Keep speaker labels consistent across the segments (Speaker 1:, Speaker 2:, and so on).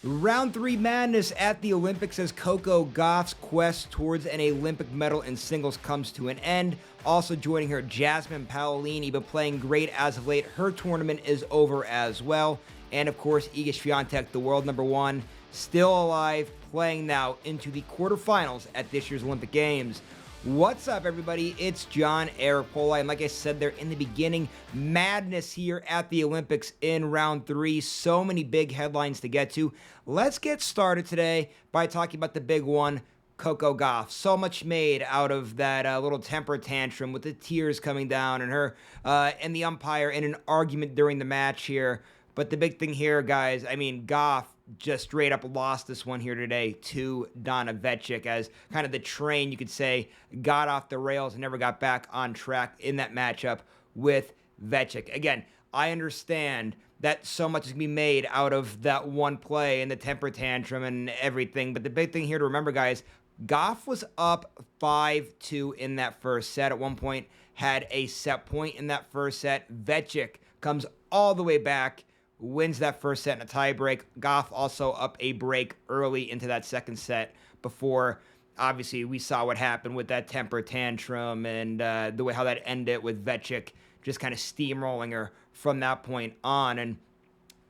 Speaker 1: Round 3 madness at the Olympics as Coco Gauff's quest towards an Olympic medal in singles comes to an end. Also joining her, Jasmine Paolini, but playing great as of late. Her tournament is over as well. And of course, Iga Swiatek, the world number 1, still alive, playing now into the quarterfinals at this year's Olympic Games. What's up, everybody? It's John Eric Poli, and like I said there in the beginning, madness here at the Olympics in round 3. So many big headlines to get to. Let's get started today by talking about the big one, Coco Gauff. So much made out of that little temper tantrum with the tears coming down and her and the umpire in an argument during the match here. But the big thing here, guys, I mean, Gauff just straight up lost this one here today to Donna Vekic as kind of the train, you could say, got off the rails and never got back on track in that matchup with Vekic. Again, I understand that so much is going to be made out of that one play and the temper tantrum and everything, but the big thing here to remember, guys, Gauff was up 5-2 in that first set. At one point, had a set point in that first set. Vekic comes all the way back, wins that first set in a tiebreak. Gauff also up a break early into that second set before, obviously, we saw what happened with that temper tantrum and the way how that ended with Vekic just kind of steamrolling her from that point on. And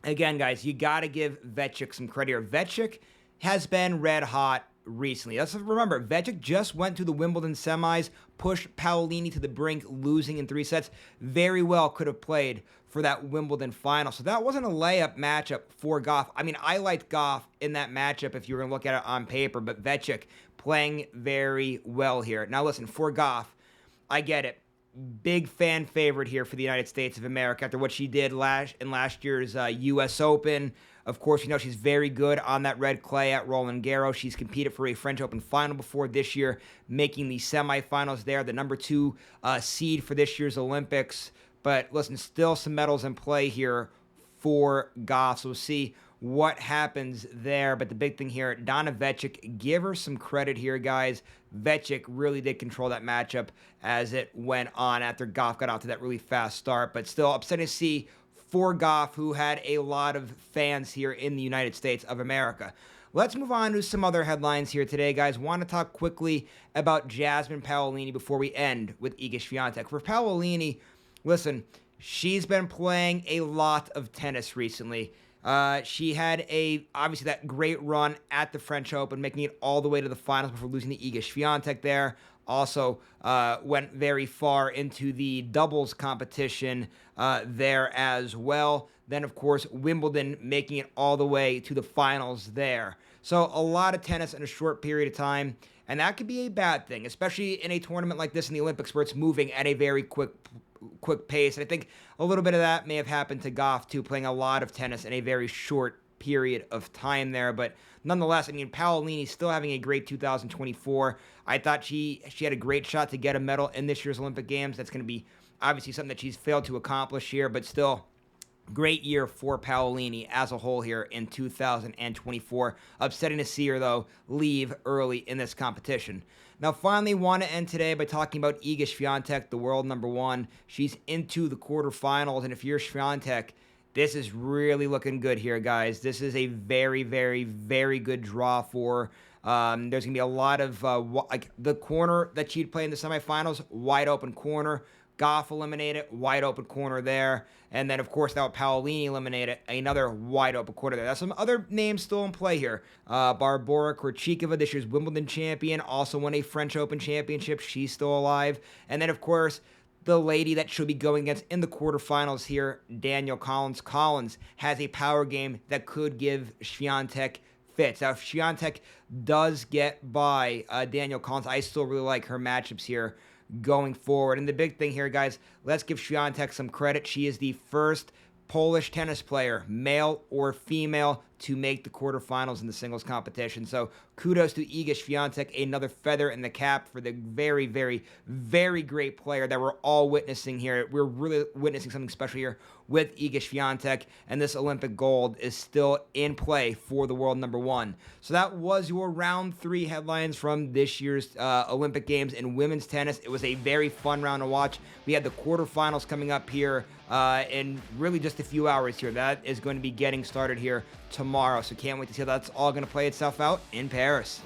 Speaker 1: again, guys, you got to give Vekic some credit here. Vekic has been red hot recently. Let's remember, Vekic just went to the Wimbledon semis, pushed Paolini to the brink, losing in 3 sets. Very well could have played for that Wimbledon final. So that wasn't a layup matchup for Gauff. I mean, I liked Gauff in that matchup if you were going to look at it on paper, but Vekic playing very well here. Now listen, for Gauff, I get it. Big fan favorite here for the United States of America after what she did in last year's U.S. Open. Of course, you know she's very good on that red clay at Roland Garros. She's competed for a French Open final before this year, making the semifinals there, the number 2 seed for this year's Olympics. But listen, still some medals in play here for Gauff, so we'll see what happens there. But the big thing here, Donna Vekic, give her some credit here, guys. Vekic really did control that matchup as it went on after Gauff got off to that really fast start. But still upsetting to see for Gauff, who had a lot of fans here in the United States of America. Let's move on to some other headlines here today, guys. Want to talk quickly about Jasmine Paolini before we end with Iga Swiatek. For Paolini, listen, she's been playing a lot of tennis recently. She had obviously that great run at the French Open, making it all the way to the finals before losing to Iga Swiatek there. Also went very far into the doubles competition there as well. Then, of course, Wimbledon making it all the way to the finals there. So a lot of tennis in a short period of time, and that could be a bad thing, especially in a tournament like this in the Olympics where it's moving at a very quick pace. And I think a little bit of that may have happened to Gauff too, playing a lot of tennis in a very short period of time there. But nonetheless, I mean, Paolini still having a great 2024. I thought she had a great shot to get a medal in this year's Olympic Games. That's going to be obviously something that she's failed to accomplish here, but still great year for Paolini as a whole here in 2024. Upsetting to see her, though, leave early in this competition. Now, finally, want to end today by talking about Iga Swiatek, the world number 1. She's into the quarterfinals, and if you're Swiatek, this is really looking good here, guys. This is a very, very, very good draw for there's going to be a lot of, like, the corner that she'd play in the semifinals, wide open corner. Gauff eliminated, wide open corner there. And then, of course, now Paolini eliminated, another wide open corner there. There's some other names still in play here. Barbora Krejcikova, this year's Wimbledon champion, also won a French Open championship. She's still alive. And then, of course, the lady that she'll be going against in the quarterfinals here, Danielle Collins. Collins has a power game that could give Swiatek fits. Now, if Swiatek does get by Danielle Collins, I still really like her matchups here going forward. And the big thing here, guys, let's give Swiatek some credit. She is the first Polish tennis player, male or female, to make the quarterfinals in the singles competition. So kudos to Iga Swiatek, another feather in the cap for the very, very, very great player that we're all witnessing here. We're really witnessing something special here with Iga Swiatek, and this Olympic gold is still in play for the world number 1. So that was your round 3 headlines from this year's Olympic Games in women's tennis. It was a very fun round to watch. We had the quarterfinals coming up here in really just a few hours here. That is going to be getting started here tomorrow, so can't wait to see how that's all going to play itself out in Paris.